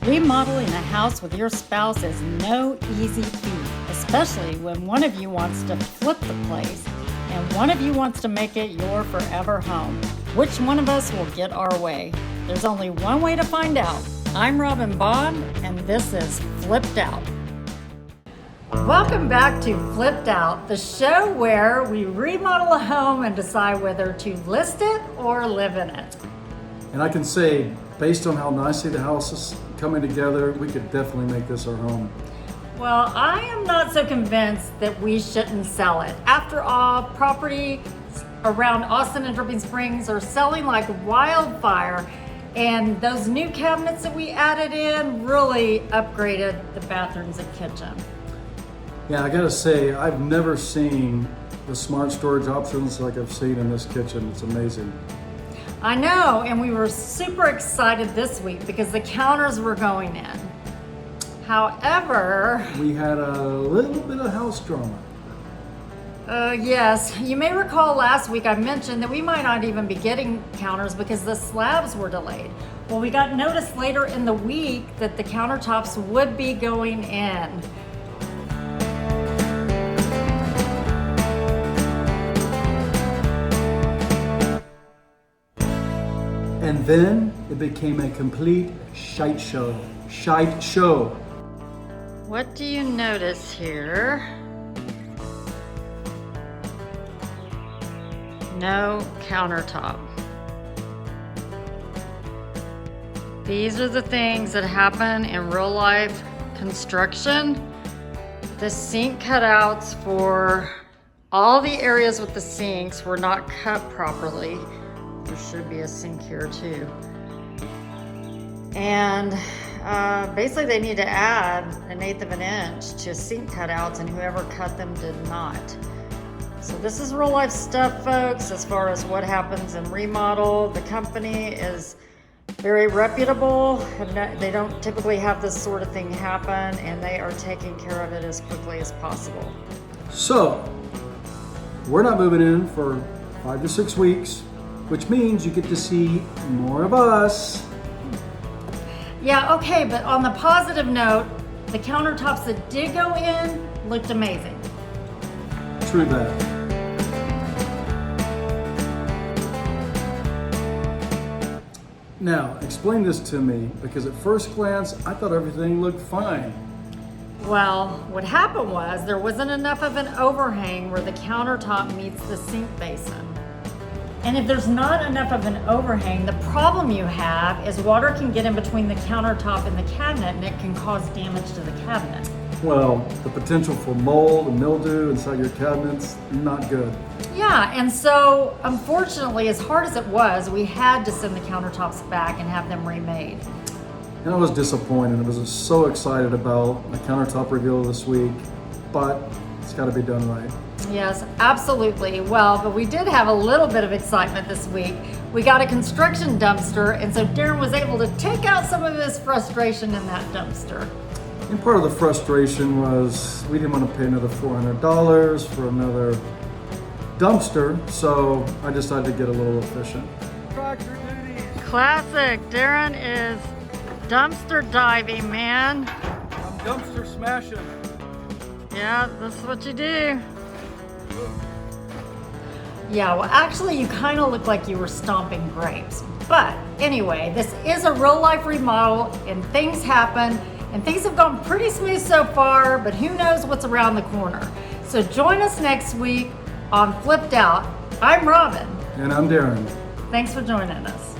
Remodeling a house with your spouse is no easy feat, especially when one of you wants to flip the place and one of you wants to make it your forever home. Which one of us will get our way? There's only one way to find out. I'm Robin Bond, and this is Flipped Out. Welcome back to Flipped Out, the show where we remodel a home and decide whether to list it or live in it. And I can say, based on how nicely the house is coming together, we could definitely make this our home. Well, I am not so convinced that we shouldn't sell it. After all, property around Austin and Dripping Springs are selling like wildfire, and those new cabinets that we added in really upgraded the bathrooms and kitchen. Yeah, I gotta say, I've never seen the smart storage options like I've seen in this kitchen. It's amazing. I know, and we were super excited this week because the counters were going in. However, we had a little bit of house drama. Yes, you may recall last week I mentioned that we might not even be getting counters because the slabs were delayed. Well, we got notice later in the week that the countertops would be going in. And then it became a complete shite show. Shite show. What do you notice here? No countertop. These are the things that happen in real life construction. The sink cutouts for all the areas with the sinks were not cut properly. There should be a sink here too. And basically they need to add 1/8 of an inch to sink cutouts, and whoever cut them did not. So this is real life stuff, folks, as far as what happens in remodel. The company is very reputable, and they don't typically have this sort of thing happen, and they are taking care of it as quickly as possible. So, we're not moving in for 5 to 6 weeks, which means you get to see more of us. Yeah, okay, but on the positive note, the countertops that did go in looked amazing. True that. Now, explain this to me, because at first glance, I thought everything looked fine. Well, what happened was there wasn't enough of an overhang where the countertop meets the sink basin. And if there's not enough of an overhang, the problem you have is water can get in between the countertop and the cabinet, and it can cause damage to the cabinet. Well, the potential for mold and mildew inside your cabinets, not good. Yeah, and so unfortunately, as hard as it was, we had to send the countertops back and have them remade. And I was disappointed. I was so excited about the countertop reveal this week, but it's got to be done right. Yes, absolutely. Well, but we did have a little bit of excitement this week. We got a construction dumpster, and so Darren was able to take out some of his frustration in that dumpster. And part of the frustration was we didn't want to pay another $400 for another dumpster, so I decided to get a little efficient. Tractor duties. Classic. Darren is dumpster diving, man. I'm dumpster smashing. Yeah, that's what you do. Yeah, well, actually, you kind of look like you were stomping grapes. But anyway, this is a real life remodel, and things happen, and things have gone pretty smooth so far, but who knows what's around the corner. So join us next week on Flipped Out. I'm Robin. And I'm Darren. Thanks for joining us.